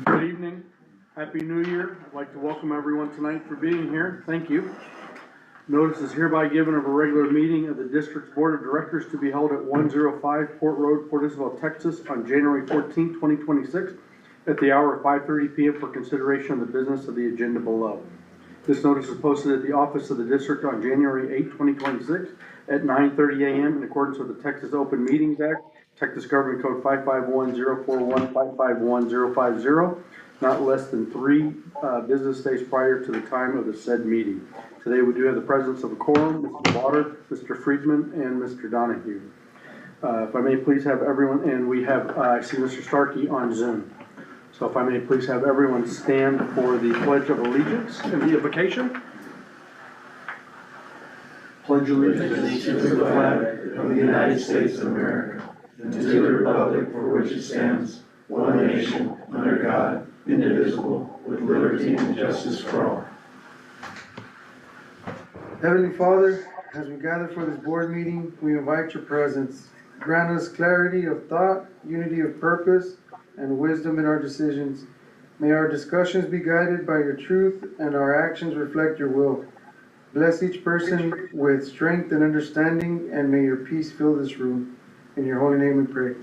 Good evening. Happy New Year. I'd like to welcome everyone tonight for being here. Thank you. Notice is hereby given of a regular meeting of the District's Board of Directors to be held at 105 Port Road, Port Isabel, Texas on January 14, 2026 at the hour of 5:30 p.m. for consideration of the business of the agenda below. This notice is posted at the office of the district on January 8, 2026 at 9:30 a.m. in accordance with the Texas Open Meetings Act, Texas Government Code 551-041, 551-050, not less than 3 business days prior to the time of the said meeting. Today we do have the presence of a quorum, Mr. Lauder, Mr. Friedman, and Mr. Donahue. If I may please have everyone, and we have, I see Mr. Starkey on Zoom. So if I may please have everyone stand for the Pledge of Allegiance and the invocation. Pledge allegiance to the flag of the United States of America and to the republic for which it stands, one nation, under God, indivisible, with liberty and justice for all. Heavenly Father, as we gather for this board meeting, we invite your presence. Grant us clarity of thought, unity of purpose, and wisdom in our decisions. May our discussions be guided by your truth and our actions reflect your will. Bless each person with strength and understanding, and may your peace fill this room. In your holy name we pray.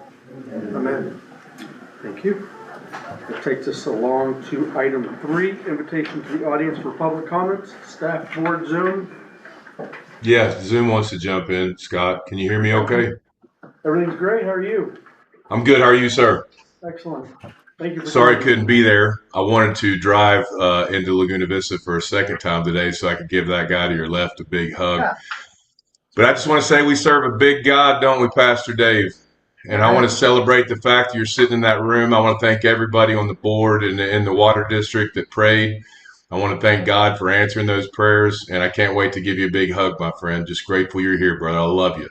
Amen. Thank you. That takes us along to item 3, invitation to the audience for public comments. Staff board Zoom. Yes, Zoom wants to jump in. Scott, can you hear me okay? Everything's great. How are you? I'm good. How are you, sir? Excellent. Thank you for Sorry I coming. couldn't be there. I wanted to drive into Laguna Vista for a second time today so I could give that guy to your left a big hug. But I just want to say we serve a big God, don't we, Pastor Dave? And I want to celebrate the fact that you're sitting in that room. I want to thank everybody on the board and in the water district that prayed. I want to thank God for answering those prayers, and I can't wait to give you a big hug, my friend. Just grateful you're here, brother. I love you.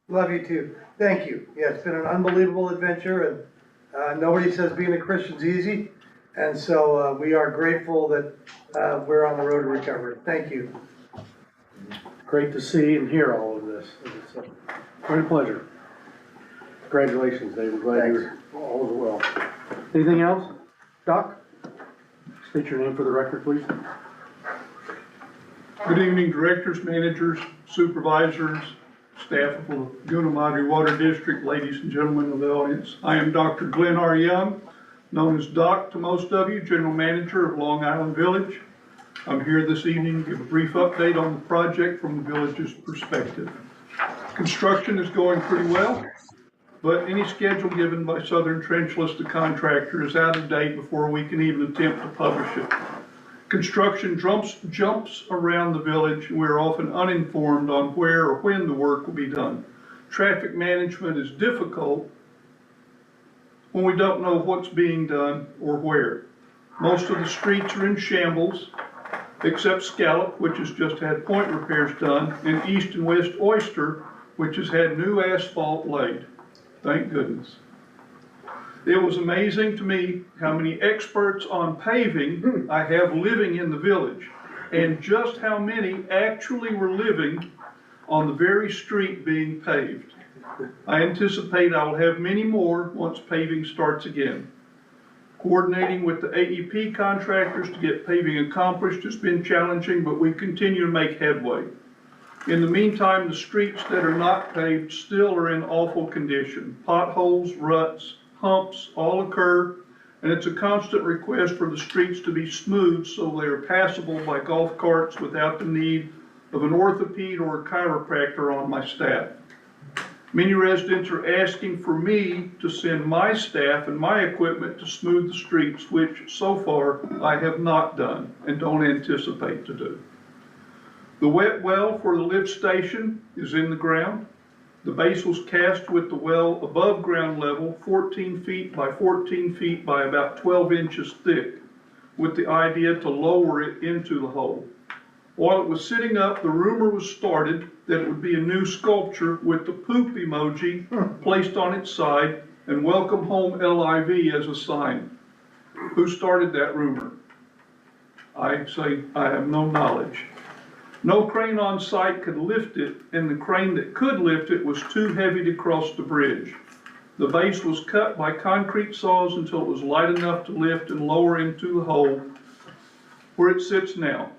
Love you too. Thank you. Yeah, it's been an unbelievable adventure, and nobody says being a Christian's easy. And so we are grateful that we're on the road to recovery. Thank you. Great to see and hear all of this. It's a great pleasure. Congratulations, Dave. We're glad you're all as well. Anything else? Doc? State your name for the record, please. Good evening, directors, managers, supervisors, staff of the Laguna Madre Water District, ladies and gentlemen of the audience. I am Dr. Glenn R. Young, known as Doc to most of you, General Manager of Long Island Village. I'm here this evening to give a brief update on the project from the village's perspective. Construction is going pretty well, but any schedule given by Southern Trenchless, the contractor, is out of date before we can even attempt to publish it. Construction jumps around the village, and we're often uninformed on where or when the work will be done. Traffic management is difficult when we don't know what's being done or where. Most of the streets are in shambles, except Scallop, which has just had point repairs done, and East and West Oyster, which has had new asphalt laid. Thank goodness. It was amazing to me how many experts on paving I have living in the village, and just how many actually were living on the very street being paved. I anticipate I will have many more once paving starts again. Coordinating with the AEP contractors to get paving accomplished has been challenging, but we continue to make headway. In the meantime, the streets that are not paved still are in awful condition. Potholes, ruts, humps all occur, and it's a constant request for the streets to be smooth so they are passable by golf carts without the need of an orthopede or a chiropractor on my staff. Many residents are asking for me to send my staff and my equipment to smooth the streets, which so far I have not done and don't anticipate to do. The wet well for the lift station is in the ground. The base was cast with the well above ground level, 14 feet by 14 feet by about 12 inches thick, with the idea to lower it into the hole. While it was sitting up, the rumor was started that it would be a new sculpture with the poop emoji placed on its side and Welcome Home LIV as a sign. Who started that rumor? I say I have no knowledge. No crane on site could lift it, and the crane that could lift it was too heavy to cross the bridge. The base was cut by concrete saws until it was light enough to lift and lower into the hole where it sits now.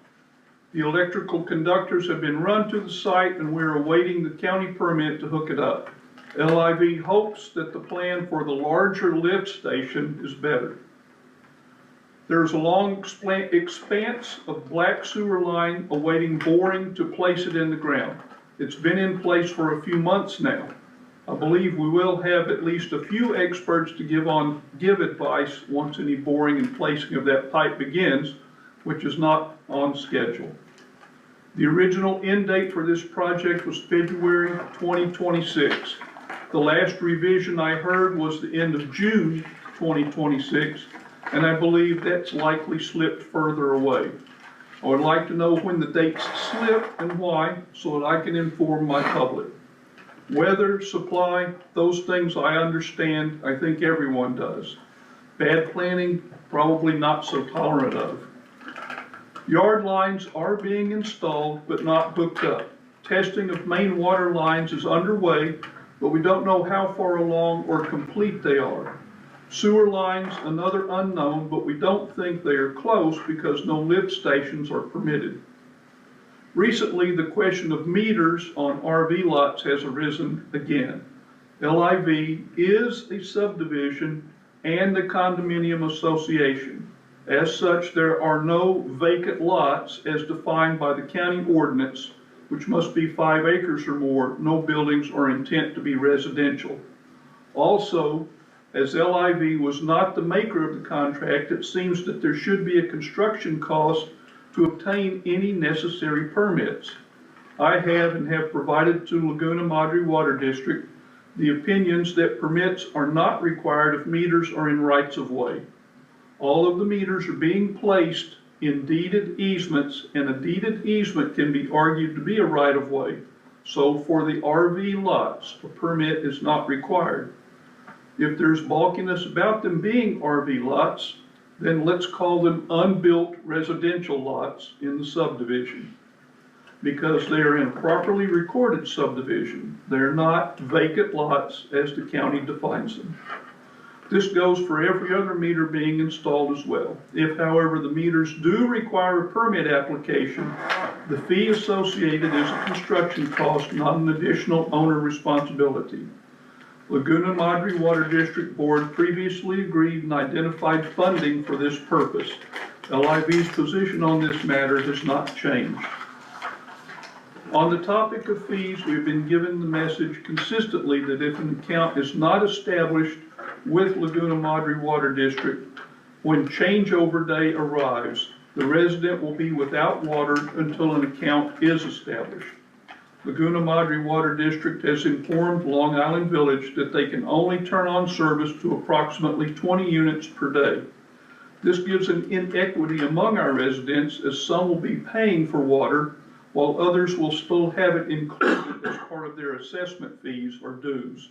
The electrical conductors have been run to the site and we're awaiting the county permit to hook it up. LIV hopes that the plan for the larger lift station is better. There's a long expanse of black sewer line awaiting boring to place it in the ground. It's been in place for a few months now. I believe we will have at least a few experts to give advice once any boring and placing of that pipe begins, which is not on schedule. The original end date for this project was February 2026. The last revision I heard was the end of June 2026, and I believe that's likely slipped further away. I would like to know when the dates slip and why, so that I can inform my public. Weather, supply, those things I understand, I think everyone does. Bad planning, probably not so tolerant of. Yard lines are being installed but not hooked up. Testing of main water lines is underway, but we don't know how far along or complete they are. Sewer lines, another unknown, but we don't think they are close because no lift stations are permitted. Recently, the question of meters on RV lots has arisen again. LIV is a subdivision and a condominium association. As such, there are no vacant lots as defined by the county ordinance, which must be 5 acres or more, no buildings or intent to be residential. Also, as LIV was not the maker of the contract, it seems that there should be a construction cost to obtain any necessary permits. I have and have provided to Laguna Madre Water District the opinions that permits are not required if meters are in rights of way. All of the meters are being placed in deeded easements, and a deeded easement can be argued to be a right of way. So for the RV lots, a permit is not required. If there's balkiness about them being RV lots, then let's call them unbuilt residential lots in the subdivision, because they are in a properly recorded subdivision. They're not vacant lots as the county defines them. This goes for every other meter being installed as well. If, however, the meters do require a permit application, the fee associated is a construction cost, not an additional owner responsibility. Laguna Madre Water District Board previously agreed and identified funding for this purpose. LIV's position on this matter has not changed. On the topic of fees, we've been given the message consistently that if an account is not established with Laguna Madre Water District, when changeover day arrives, the resident will be without water until an account is established. Laguna Madre Water District has informed Long Island Village that they can only turn on service to approximately 20 units per day. This gives an inequity among our residents, as some will be paying for water while others will still have it included as part of their assessment fees or dues.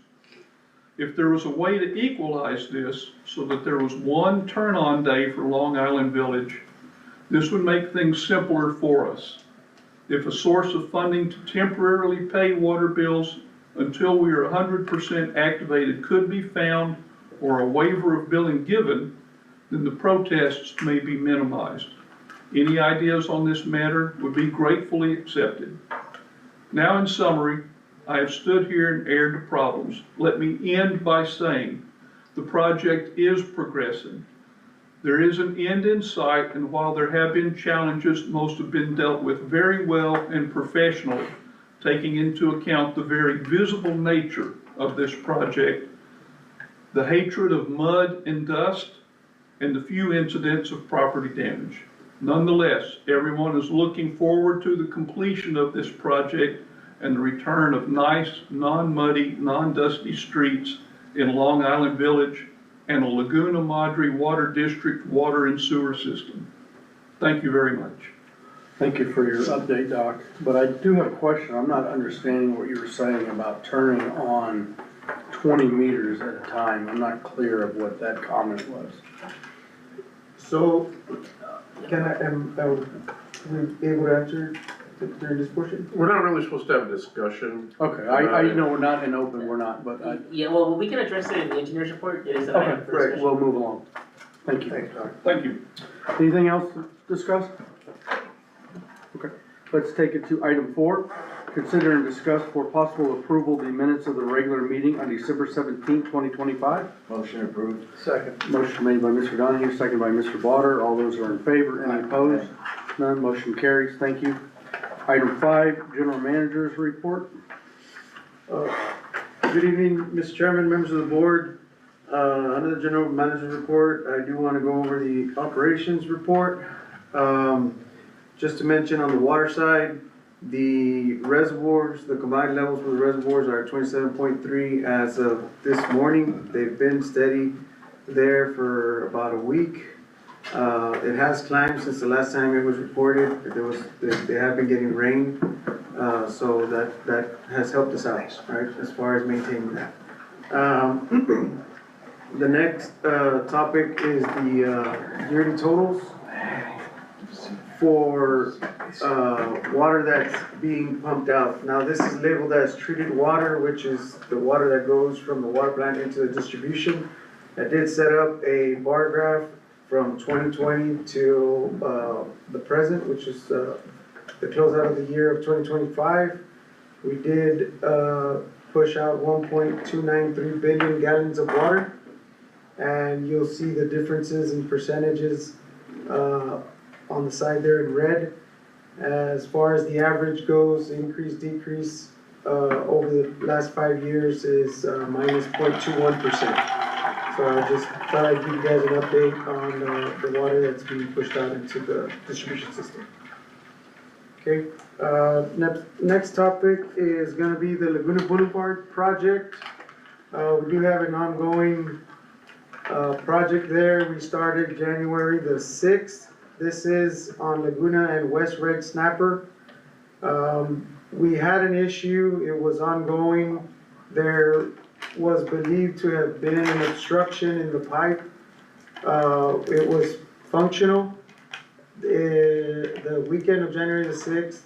If there was a way to equalize this so that there was one turn-on day for Long Island Village, this would make things simpler for us. If a source of funding to temporarily pay water bills until we are 100% activated could be found, or a waiver of billing given, then the protests may be minimized. Any ideas on this matter would be gratefully accepted. Now, in summary, I have stood here and aired the problems. Let me end by saying the project is progressing. There is an end in sight, and while there have been challenges, most have been dealt with very well and professionally, taking into account the very visible nature of this project, the hatred of mud and dust, and the few incidents of property damage. Nonetheless, everyone is looking forward to the completion of this project and the return of nice, non-muddy, non-dusty streets in Long Island Village and a Laguna Madre Water District water and sewer system. Thank you very much. Thank you for your update, Doc. But I do have a question. I'm not understanding what you were saying about turning on 20 meters at a time. I'm not clear of what that comment was. So, can I, we able to answer during this portion? We're not really supposed to have a discussion. Okay, I know we're not in open, we're not, but Yeah, well, we can address it in the engineer's report, it is an item okay, for great, discussion. we'll move along. Thank you. Thanks, Doc. Thank you. Anything else to discuss? Okay, let's take it to item 4. Consider and discuss for possible approval the minutes of the regular meeting on December 17th, 2025. Motion approved. Second. Motion made by Mr. Donahue, second by Mr. Blotter. All those are in favor. Any opposed? None. Motion carries. Thank you. Item 5, General Manager's Report. Good evening, Mr. Chairman, members of the board. Under the general manager's report, I do want to go over the operations report. Just to mention on the water side, the reservoirs, the combined levels for the reservoirs are 27.3 as of this morning. They've been steady there for about a week. It has climbed since the last time it was reported. They have been getting rain, so that has helped us out, right, as far as maintaining that. The next topic is the yearly totals for water that's being pumped out. Now, this is labeled as treated water, which is the water that goes from the water plant into the distribution. I did set up a bar graph from 2020 to the present, which is the closeout of the year of 2025. We did push out 1.293 billion gallons of water, and you'll see the differences in percentages on the side there in red. As far as the average goes, increase, decrease over the last 5 years is minus 0.21%. So I just thought I'd give you guys an update on the water that's being pushed out into the distribution system. Okay, next topic is gonna be the Laguna Boulevard project. We do have an ongoing project there. We started January the 6th. This is on Laguna and West Red Snapper. We had an issue, it was ongoing. There was believed to have been an obstruction in the pipe. It was functional. The weekend of January the 6th,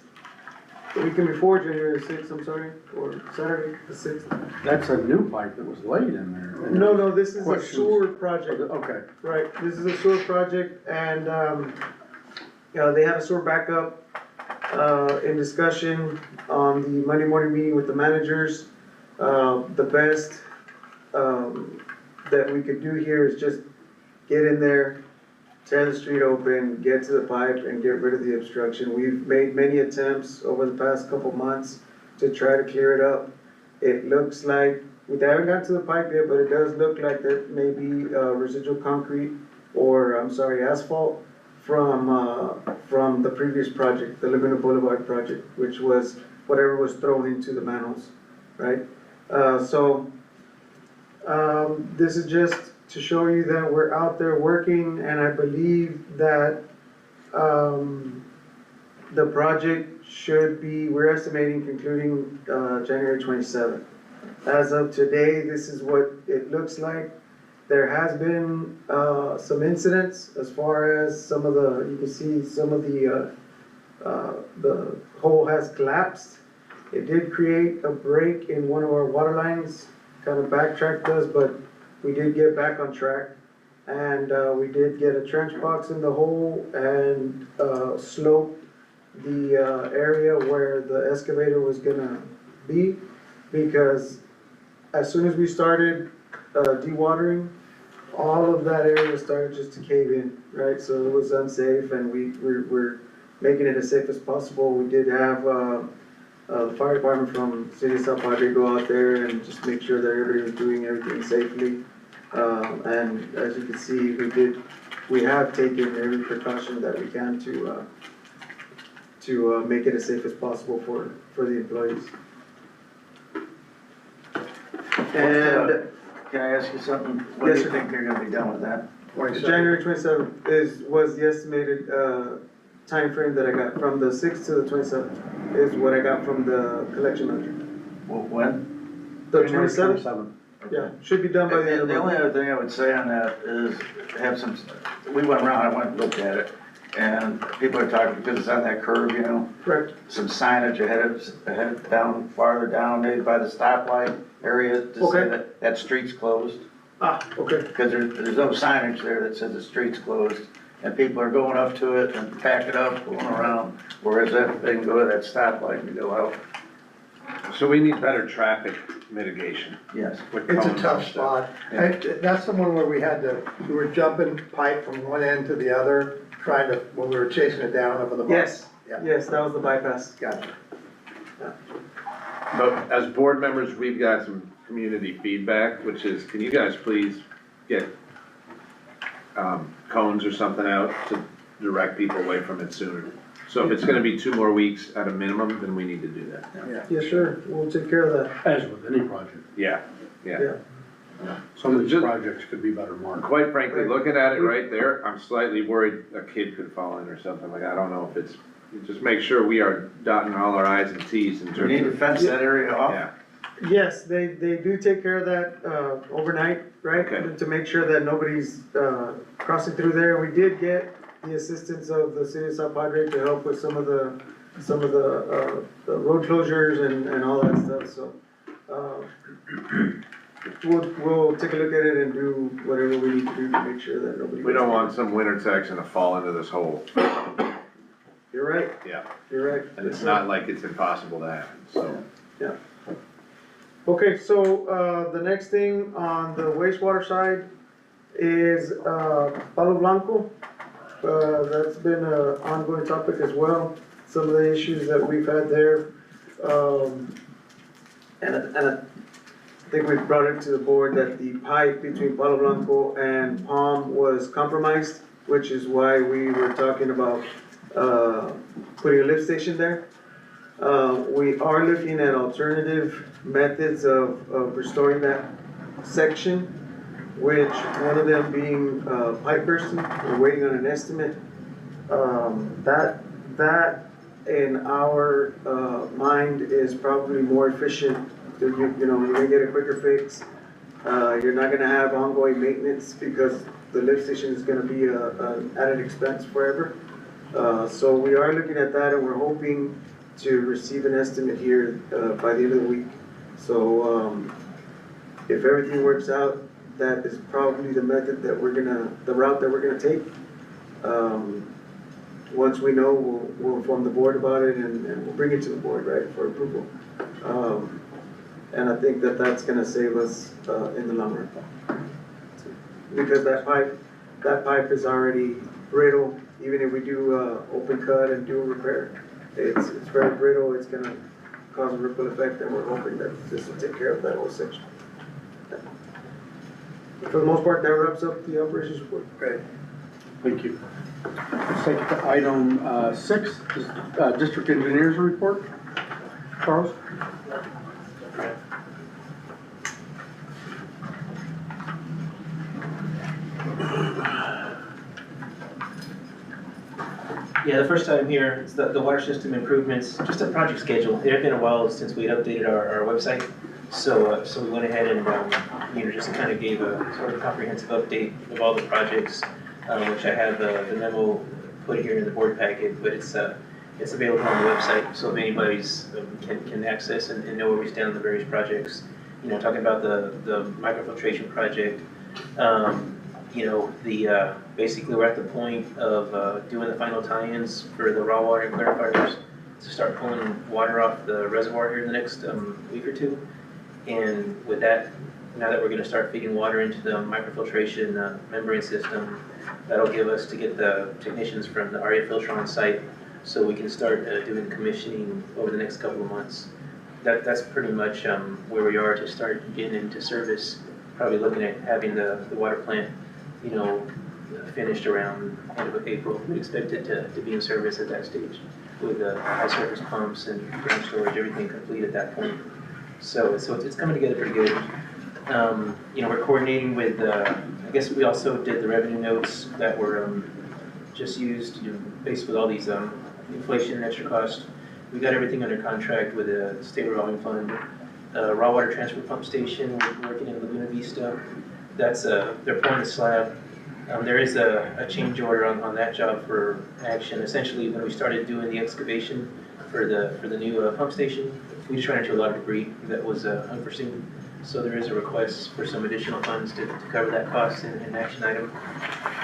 the weekend before January the 6th, I'm sorry, or Saturday the 6th. That's a new pipe that was laid in there. No, this is a Questions? sewer project. Okay, Right, this is a sewer project, and, they had a sewer backup, in discussion on the Monday morning meeting with the managers. The best, that we could do here is just get in there, tear the street open, get to the pipe, and get rid of the obstruction. We've made many attempts over the past couple months to try to clear it up. It looks like, we haven't gotten to the pipe yet, but it does look like there may be residual concrete, or, I'm sorry, asphalt from the previous project, the Laguna Boulevard project, which was whatever was thrown into the manholes, right? This is just to show you that we're out there working, and I believe that the project should be, we're estimating concluding January 27th. As of today, this is what it looks like. There has been some incidents as far as some of the, you can see some of the hole has collapsed. It did create a break in one of our water lines, kind of backtracked us, but we did get back on track. And we did get a trench box in the hole and slope the area where the excavator was gonna be, because as soon as we started dewatering, all of that area started just to cave in, right? So it was unsafe, and we're making it as safe as possible. We did have the fire department from City of South Padre go out there and just make sure that everybody was doing everything safely. And as you can see, we have taken every precaution that we can to make it as safe as possible for the employees. And Can I ask you something? When do Yes, you sir. think they're gonna be done with that? January 27th was the estimated time frame that I got. From the 6th to the 27th is what I got from the collection manager. When? The January 27th, yeah, should be done by the end of The the only month. other thing I would say on that is have some, we went around, I went and looked at it, And people are talking, because it's on that curve, you know, Correct. some signage ahead down, farther down, maybe by the stoplight area to say Okay. that that street's closed. Okay. Because there's no signage there that says the street's closed, and people are going up to it and packing up, going around, whereas if they can go to that stoplight and go out. So we need better traffic mitigation. Yes. with It's a cones tough and stuff. spot. That's the one where we were jumping pipe from one end to the other, trying to, when we were chasing it down over the. Yes, Yeah. yes, that was the bypass. Gotcha. But as board members, we've got some community feedback, which is, can you guys please get cones or something out to direct people away from it sooner? So if it's gonna be 2 more weeks at a minimum, then we need to do that. Yes, sir, we'll take care of that. As with any project, Yeah, yeah. some of these Just- projects could be better marked. Quite frankly, looking at it right there, I'm slightly worried a kid could fall in or something, like, I don't know if it's, just make sure we are dotting all our i's and t's in We terms need to of, fence that area off. yeah. Yes, they do take care of that, overnight, right? Okay. To make sure that nobody's, crossing through there. We did get the assistance of the city of South Padre to help with some of the road closures and all that stuff, so. We'll take a look at it and do whatever we need to do to make sure that nobody. We don't want some winter Texan to fall into this hole, You're right, yeah, you're right. and it's not like it's impossible to happen, so. Yeah. Okay, so, the next thing on the wastewater side is, Palo Blanco. That's been an ongoing topic as well, some of the issues that we've had there. And I think we've brought it to the board that the pipe between Palo Blanco and Palm was compromised, which is why we were talking about, putting a lift station there. We are looking at alternative methods of restoring that section, which one of them being, pipe bursting. We're waiting on an estimate. That in our, mind is probably more efficient. You know, you're gonna get a quicker fix. You're not gonna have ongoing maintenance because the lift station is gonna be an added expense forever. So we are looking at that and we're hoping to receive an estimate here, by the end of the week. So, if everything works out, that is probably the method that the route that we're gonna take. Once we know, we'll inform the board about it and we'll bring it to the board, right, for approval. And I think that that's gonna save us, in the long run. Because that pipe is already brittle, even if we do, open cut and do a repair. It's very brittle, it's gonna cause a ripple effect, and we're hoping that this will take care of that whole section. For the most part, that wraps up the operations report. Great. Thank you. Let's take it to item 6, district engineers report. Charles? Yeah, the first time here, it's the water system improvements, just a project schedule. It had been a while since we had updated our website. So we went ahead and, just kind of gave a sort of comprehensive update of all the projects, which I have the memo put here in the board packet, but it's available on the website, so if anybody's, can access and know where we stand on the various projects. Talking about the microfiltration project, basically we're at the point of doing the final tie-ins for the raw water clarifiers to start pulling water off the reservoir here in the next week or two. And with that, now that we're gonna start feeding water into the microfiltration membrane system, that'll give us to get the technicians from the RA filter on site so we can start doing commissioning over the next couple of months. That's pretty much where we are to start getting into service. Probably looking at having the water plant, finished around end of April. We expect it to be in service at that stage with high surface pumps and ground storage, everything complete at that point. So it's coming together pretty good. We're coordinating with, I guess we also did the revenue notes that were just used, based with all these inflation and extra cost. We got everything under contract with the state revolving fund. Raw water transfer pump station, we're working in Laguna Vista. That's, they're pouring the slab There is a change order on that job for action. Essentially, when we started doing the excavation for the new pump station, we just ran into a lot of debris that was unforeseen. So there is a request for some additional funds to cover that cost in an action item.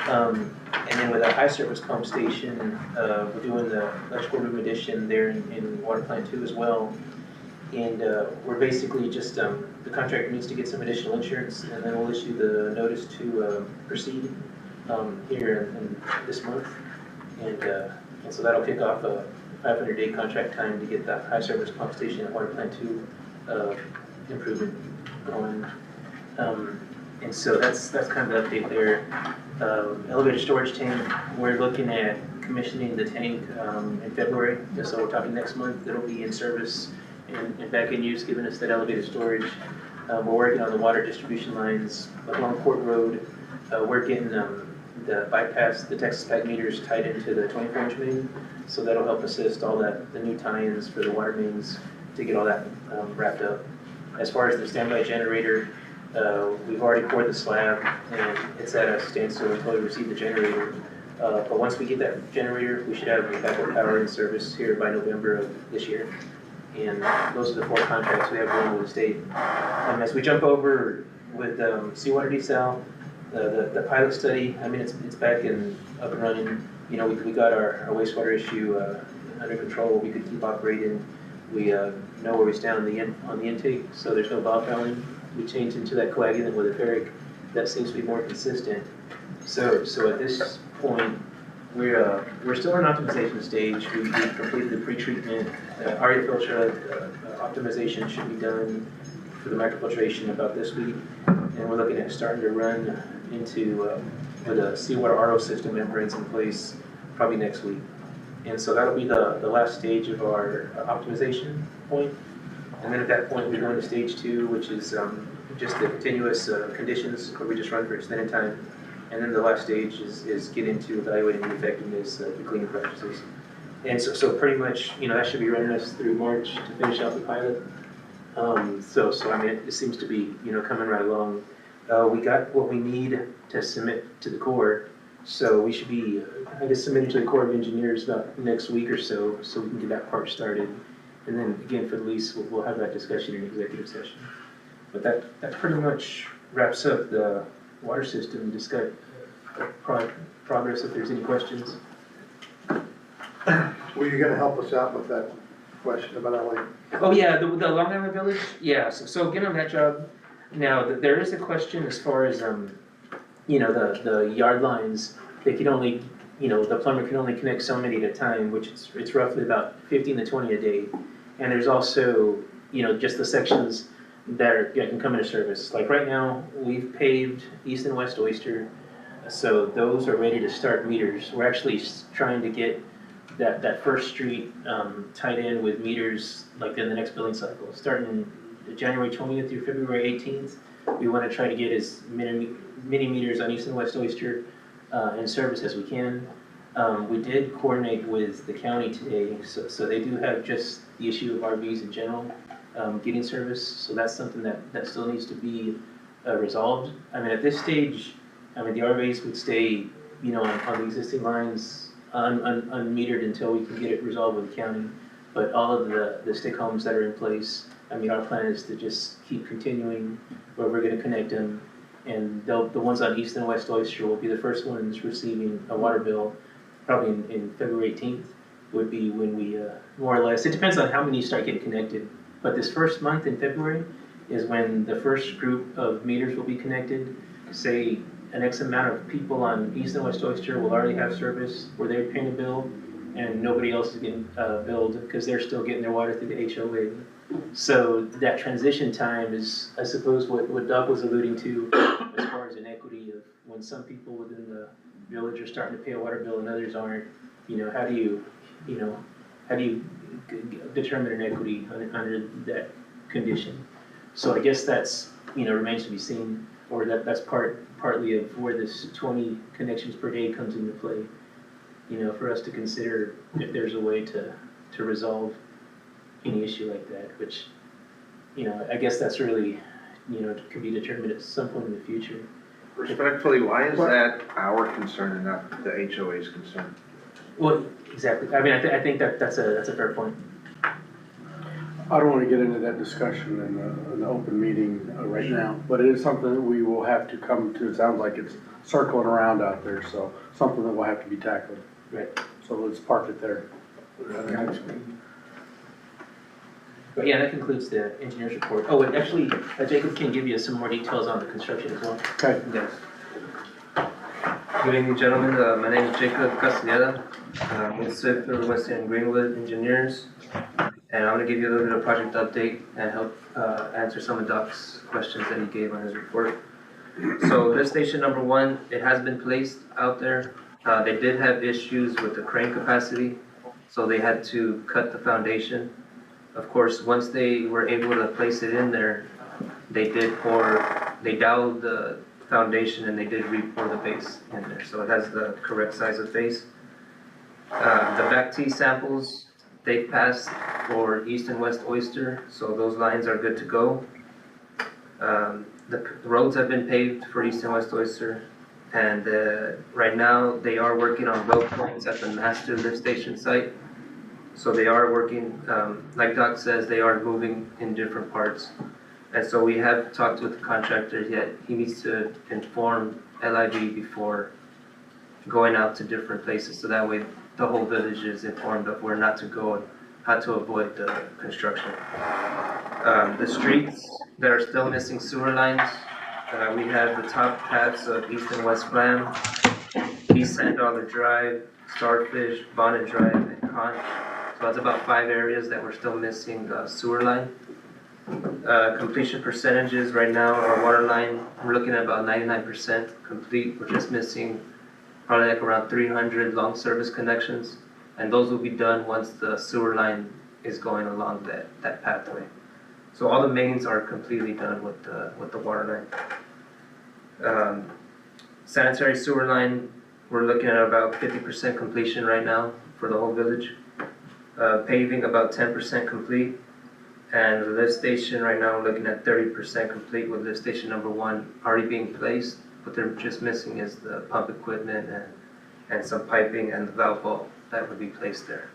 And then with our high service pump station, we're doing the electrical room addition there in water plant 2 as well. And we're basically just, the contractor needs to get some additional insurance, and then we'll issue the notice to proceed here in this month. And so that'll kick off a 500-day contract time to get that high service pump station at water plant 2 improvement going. And so that's kind of the update there. Elevator storage tank, we're looking at commissioning the tank in February, so we're talking next month. It'll be in service and back in use, giving us that elevated storage. We're working on the water distribution lines along Port Road. We're getting the bypass, the Texas Pack meters tied into the 24-inch main, so that'll help assist all that, the new tie-ins for the water mains to get all that wrapped up. As far as the standby generator, we've already poured the slab and it's at a standstill until we receive the generator. But once we get that generator, we should have backup power in service here by November of this year. And those are the 4 contracts we have going with the state. As we jump over with seawater desal, the pilot study, I mean, it's back and up and running. You know, we got our wastewater issue under control. We could keep operating. We know where we stand on the intake, so there's no bob fouling. We changed into that coagulant with a ferric. That seems to be more consistent. So at this point, we're still in optimization stage. We've completed the pre-treatment. ARIA filter optimization should be done for the microfiltration about this week, and we're looking at starting to run into with a seawater RO system membranes in place probably next week. And so that'll be the last stage of our optimization point. And then at that point, we go into stage 2, which is just the continuous conditions where we just run for extended time. And then the last stage is get into evaluating the effectiveness of the cleaning practices. And so pretty much, you know, that should be running us through March to finish out the pilot. So I mean, it seems to be, you know, coming right along. We got what we need to submit to the Corps. So we should be, I guess, submitting to the Corps of Engineers about next week or so we can get that part started. And then again, for the lease, we'll have that discussion in executive session. But that pretty much wraps up the water system. Just got progress if there's any questions. Were you gonna help us out with that question about LA? Oh yeah, the Long Island Village, yeah, so get on that job. Now, there is a question as far as, you know, the yard lines, they can only, you know, the plumber can only connect so many at a time, which it's roughly about 15 to 20 a day. And there's also, you know, just the sections that can come into service. Like right now, we've paved East and West Oyster, so those are ready to start meters. We're actually trying to get that first street tied in with meters like in the next billing cycle. Starting January 20th through February 18th, we want to try to get as many meters on East and West Oyster in service as we can. We did coordinate with the county today, so they do have just the issue of RVs in general getting service, so that's something that still needs to be resolved. I mean, at this stage, I mean, the RVs would stay, you know, on the existing lines unmetered until we can get it resolved with the county. But all of the stick homes that are in place, I mean, our plan is to just keep continuing where we're gonna connect them. And the ones on East and West Oyster will be the first ones receiving a water bill, probably in February 18th would be when we, more or less, it depends on how many start getting connected. But this first month in February is when the first group of meters will be connected. Say an X amount of people on East and West Oyster will already have service where they're paying a bill and nobody else is getting billed because they're still getting their water through the HOA. So that transition time is, I suppose, what Doug was alluding to as far as inequity of when some people within the village are starting to pay a water bill and others aren't. You know, how do you determine inequity under that condition? So I guess that's, you know, remains to be seen, or that's partly of where this 20 connections per day comes into play. You know, for us to consider if there's a way to resolve any issue like that, which, you know, I guess that's really, you know, could be determined at some point in the future. Respectfully, why is that our concern and not the HOA's concern? Well, exactly, I mean, I think that's a fair point. I don't wanna get into that discussion in the open meeting right now, but it is something that we will have to come to. It sounds like it's circling around out there, so something that will have to be tackled. Right. So let's park it there. But yeah, that concludes the engineer's report. Oh, and actually, Jacob can give you some more details on the construction as well. Okay. Yes. Good evening, gentlemen. My name is Jacob Castellera. With Swift Western Greenwood Engineers. And I'm gonna give you a little bit of project update and help answer some of Doc's questions that he gave on his report. So lift station number 1, it has been placed out there. They did have issues with the crane capacity, so they had to cut the foundation. Of course, once they were able to place it in there, they doweled the foundation and they did re-pour the base in there. So it has the correct size of base. The back T samples, they passed for east and west oyster, so those lines are good to go. The roads have been paved for east and west oyster, and right now they are working on well points at the master lift station site. So they are working, like Doc says, they are moving in different parts. And so we have talked with the contractor, yet he needs to inform LIV before going out to different places, so that way the whole village is informed of where not to go and how to avoid the construction. The streets that are still missing sewer lines, we have the top paths of East and West Flam, East Sand Dollar Drive, Starfish, Bonnet Drive, and Con. So that's about 5 areas that we're still missing sewer line. Completion percentages right now, our water line, we're looking at about 99% complete. We're just missing probably like around 300 long service connections, and those will be done once the sewer line is going along that pathway. So all the mains are completely done with the water line. Sanitary sewer line, we're looking at about 50% completion right now for the whole village. Paving about 10% complete, and the lift station right now we're looking at 30% complete with lift station number 1 already being placed. What they're just missing is the pump equipment and some piping and the valve vault that would be placed there.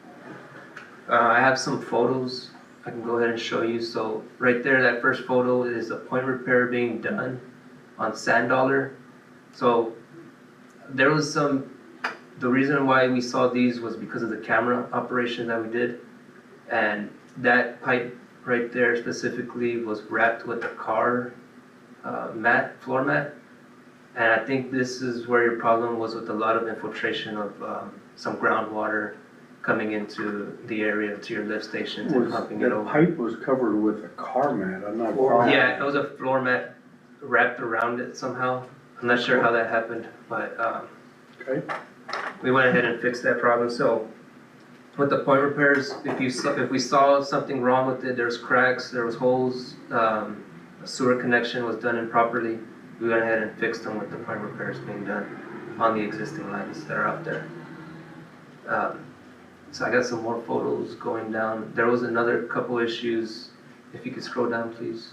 I have some photos I can go ahead and show you. So right there, that first photo is a point repair being done on Sand Dollar. So there was the reason why we saw these was because of the camera operation that we did. And that pipe right there specifically was wrapped with a car floor mat. And I think this is where your problem was, with a lot of infiltration of some groundwater coming into the area to your lift stations and pumping it over. The pipe was covered with a car mat, I'm not following. Yeah, it was a floor mat wrapped around it somehow. I'm not sure how that happened, but Okay. we went ahead and fixed that problem. So with the point repairs, if we saw something wrong with it, there's cracks, there was holes, a sewer connection was done improperly, we went ahead and fixed them with the point repairs being done on the existing lines that are out there. So I got some more photos going down. There was another couple issues. If you could scroll down, please.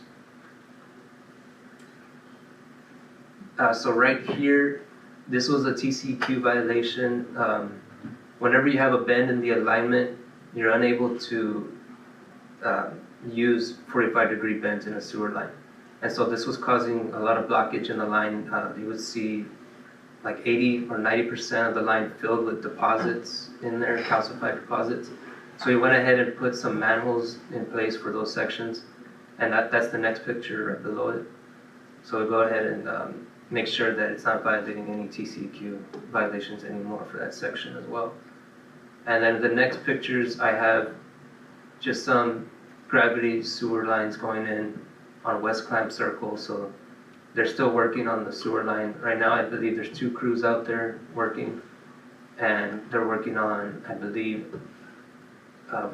So right here, this was a TCQ violation. Whenever you have a bend in the alignment, you're unable to use 45-degree bends in a sewer line. And so this was causing a lot of blockage in the line. You would see like 80 or 90% of the line filled with deposits in there, calcified deposits. So we went ahead and put some manholes in place for those sections. And that's the next picture right below it. So we go ahead and make sure that it's not violating any TCQ violations anymore for that section as well. And then the next pictures, I have just some gravity sewer lines going in on West Clamp Circle. So they're still working on the sewer line. Right now, I believe there's 2 crews out there working, and they're working on, I believe,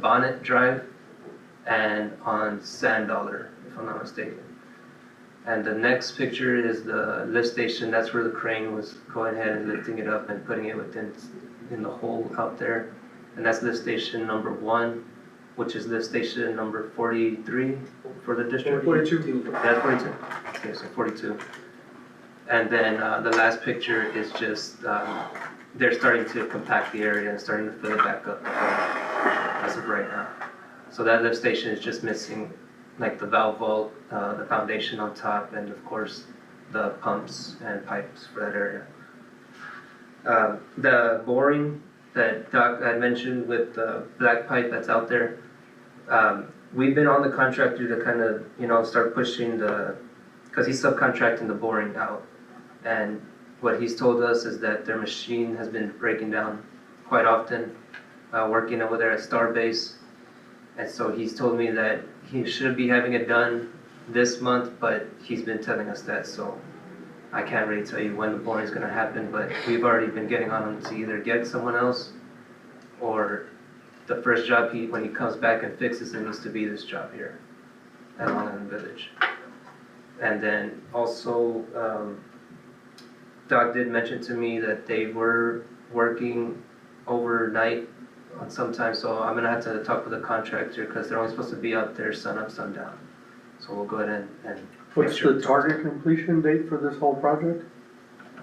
Bonnet Drive and on Sand Dollar, if I'm not mistaken. And the next picture is the lift station. That's where the crane was going ahead and lifting it up and putting it in the hole out there. And that's lift station number 1, which is lift station number 43 for the district. 42. That's 42. Okay, so 42. And then the last picture is just, they're starting to compact the area and starting to fill it back up as of right now. So that lift station is just missing like the valve vault, the foundation on top, and of course the pumps and pipes for that area. The boring that Doc had mentioned with the black pipe that's out there, we've been on the contractor to kind of, start pushing because he's subcontracting the boring out. And what he's told us is that their machine has been breaking down quite often, working over there at Starbase. And so he's told me that he should be having it done this month, but he's been telling us that, so I can't really tell you when the boring is gonna happen, but we've already been getting on him to either get someone else or the first job when he comes back and fixes it needs to be this job here at Long Island Village. And then also, Doc did mention to me that they were working overnight on sometimes, so I'm gonna have to talk with the contractor because they're only supposed to be out there sun up, sundown. So we'll go ahead and What's the target completion date for this whole project?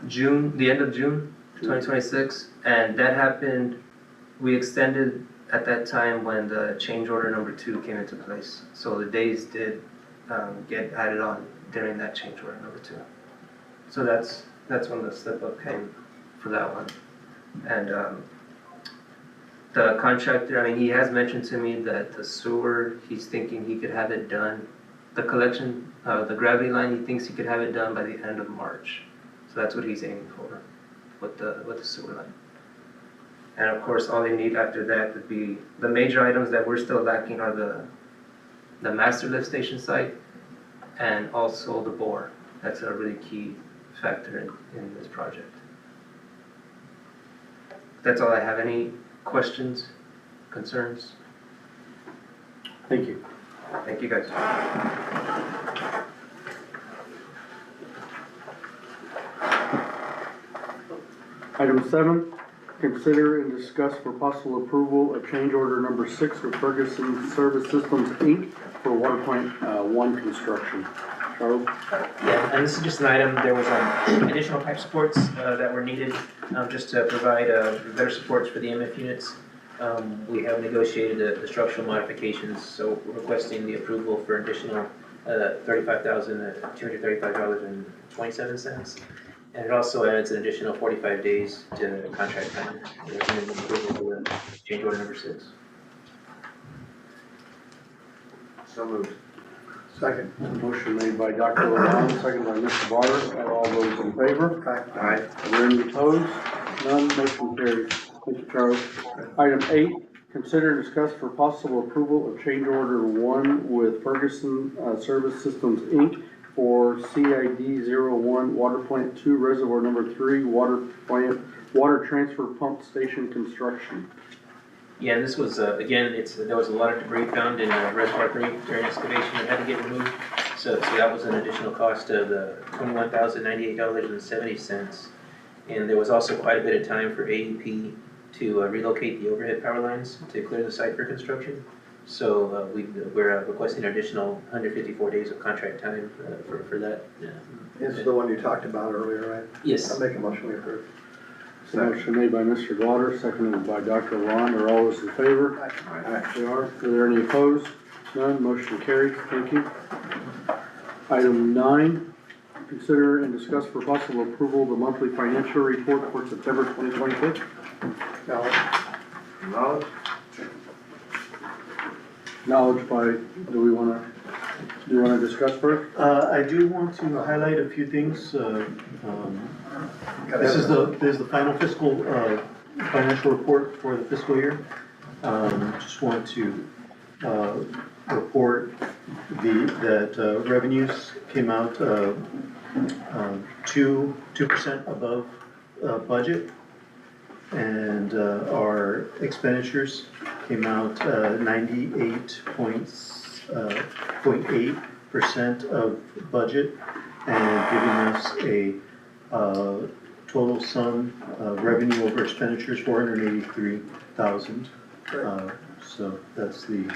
June, the end of June 2026, and that happened, we extended at that time when the change order number 2 came into place. So the days did get added on during that change order number 2. So that's when the slip up came for that one. And the contractor, he has mentioned to me that the sewer, he's thinking he could have it done. The collection, the gravity line, he thinks he could have it done by the end of March. So that's what he's aiming for with the sewer line. And of course, all they need after that would be, the major items that we're still lacking are the master lift station site and also the bore. That's a really key factor in this project. That's all I have. Any questions, concerns? Thank you. Thank you, guys. Item 7, consider and discuss for possible approval of change order number 6 with Ferguson Service Systems, Inc. for Water Plant 1 construction. Charles? Yeah, and this is just an item, there was additional pipe supports that were needed just to provide better supports for the MF units. We have negotiated the structural modifications, so we're requesting the approval for additional $35,235.27. And it also adds an additional 45 days to the contract time. Recommend approval for the change order number 6. So moved. Second. Motion made by Dr. Lalonde, second by Mr. Barter. And all those in favor? Aye. Are there any opposed? None. Motion carries. Thank you, Charles. Item 8, consider and discuss for possible approval of change order 1 with Ferguson Service Systems, Inc. for CID 01 Water Plant 2 Reservoir number 3 Water Transfer Pump Station construction. Yeah, this was, again, there was a lot of debris found in Reservoir 3 during excavation that had to get removed. So that was an additional cost of $21,098.70. And there was also quite a bit of time for AEP to relocate the overhead power lines to clear the site for construction. So we're requesting an additional 154 days of contract time for that. This is the one you talked about earlier, right? Yes. I'll make a motion we approve. Motion made by Mr. Blotter, seconded by Dr. Lalonde. Are all those in favor? Aye. They are. Are there any opposed? None. Motion carried. Thank you. Item 9, consider and discuss for possible approval of the monthly financial report for September 2026. Knowledge? Knowledge by, do you want to discuss first? I do want to highlight a few things. This is the final fiscal, financial report for the fiscal year. Just want to, report that revenues came out, 2% above, budget. And, our expenditures came out, 98.8% of budget, and giving us a total sum of revenue over expenditures, $483,000. So that's the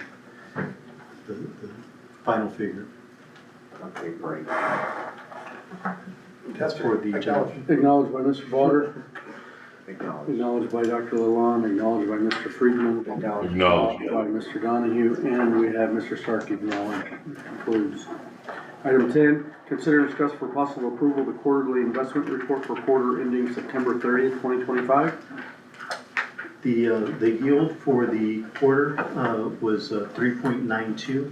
final figure. Okay, great. That's for the general. Acknowledged by Mr. Vaughter, Acknowledge. acknowledged by Dr. Lalonde, acknowledged by Mr. Friedman, Acknowledged. by Mr. Donahue, and we have Mr. Starkey acknowledged. Concludes. Item 10, consider and discuss for possible approval the quarterly investment report for quarter ending September 30th, 2025. The yield for the quarter was 3.92,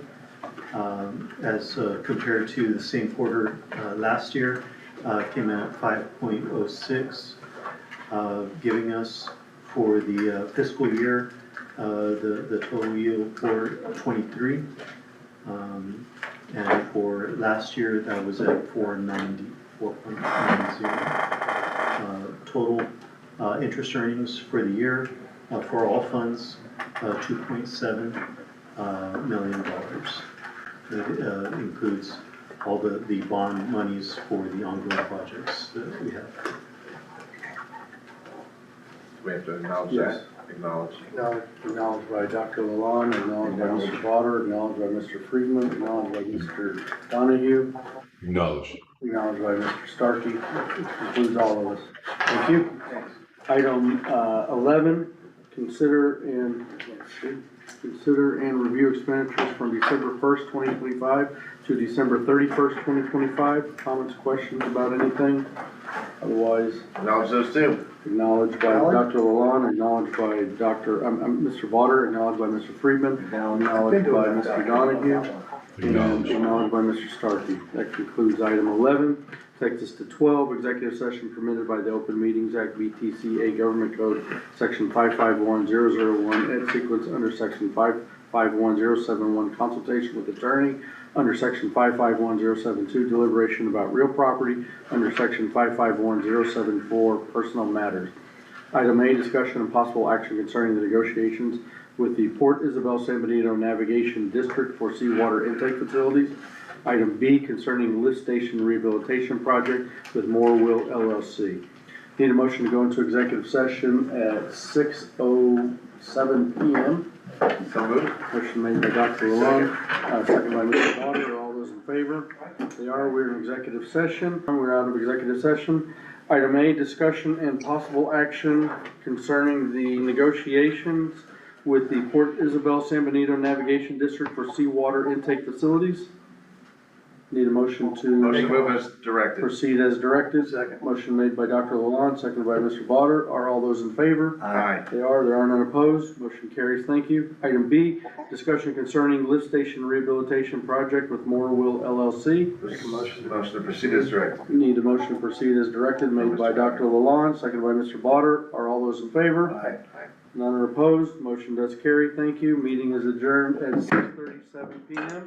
as compared to the same quarter last year, came in at 5.06, giving us for the fiscal year the total yield for 23. And for last year, that was at 4.90. Total interest earnings for the year for all funds, $2.7 million. That includes all the bond monies for the ongoing projects that we have. We have to acknowledge Yes. that. Acknowledge. Acknowledged by Dr. Lalonde, acknowledged by Mr. Vaughter, acknowledged by Mr. Friedman, acknowledged by Mr. Donahue, Acknowledged. acknowledged by Mr. Starkey. Includes all of us. Thank you. Item 11, consider and review expenditures from December 1st, 2025 to December 31st, 2025. Comments, questions about anything? Otherwise, Acknowledge those two. acknowledged by Dr. Lalonde, acknowledged by Mr. Vaughter, acknowledged by Mr. Friedman, acknowledged by Mr. Donahue, and acknowledged by Mr. Starkey. That concludes item 11. Takes us to 12, executive session permitted by the Open Meetings Act, VTCA Government Code, section 551001, ed sequence under section 551071, consultation with attorney, under section 551072, deliberation about real property, under section 551074, personal matters. Item A, discussion and possible action concerning the negotiations with the Port Isabel San Benito Navigation District for seawater intake facilities. Item B, concerning lift station rehabilitation project with Moorville LLC. Need a motion to go into executive session at 6:07 p.m. So moved. Motion made by Dr. Lalonde, second by Mr. Vaughter. All those in favor? They are. We're in executive session. We're out of executive session. Item A, discussion and possible action concerning the negotiations with the Port Isabel San Benito Navigation District for seawater intake facilities. Need a motion to Motion to move as directed. proceed as directed. Second. Motion made by Dr. Lalonde, seconded by Mr. Vaughter. Are all those in favor? Aye. They are. There are none opposed. Motion carries. Thank you. Item B, discussion concerning lift station rehabilitation project with Moorville LLC. Make a motion. Motion to proceed as directed. Need a motion to proceed as directed, made by Dr. Lalonde, seconded by Mr. Vaughter. Are all those in favor? Aye. None are opposed. Motion does carry. Thank you. Meeting is adjourned at 6:37 p.m.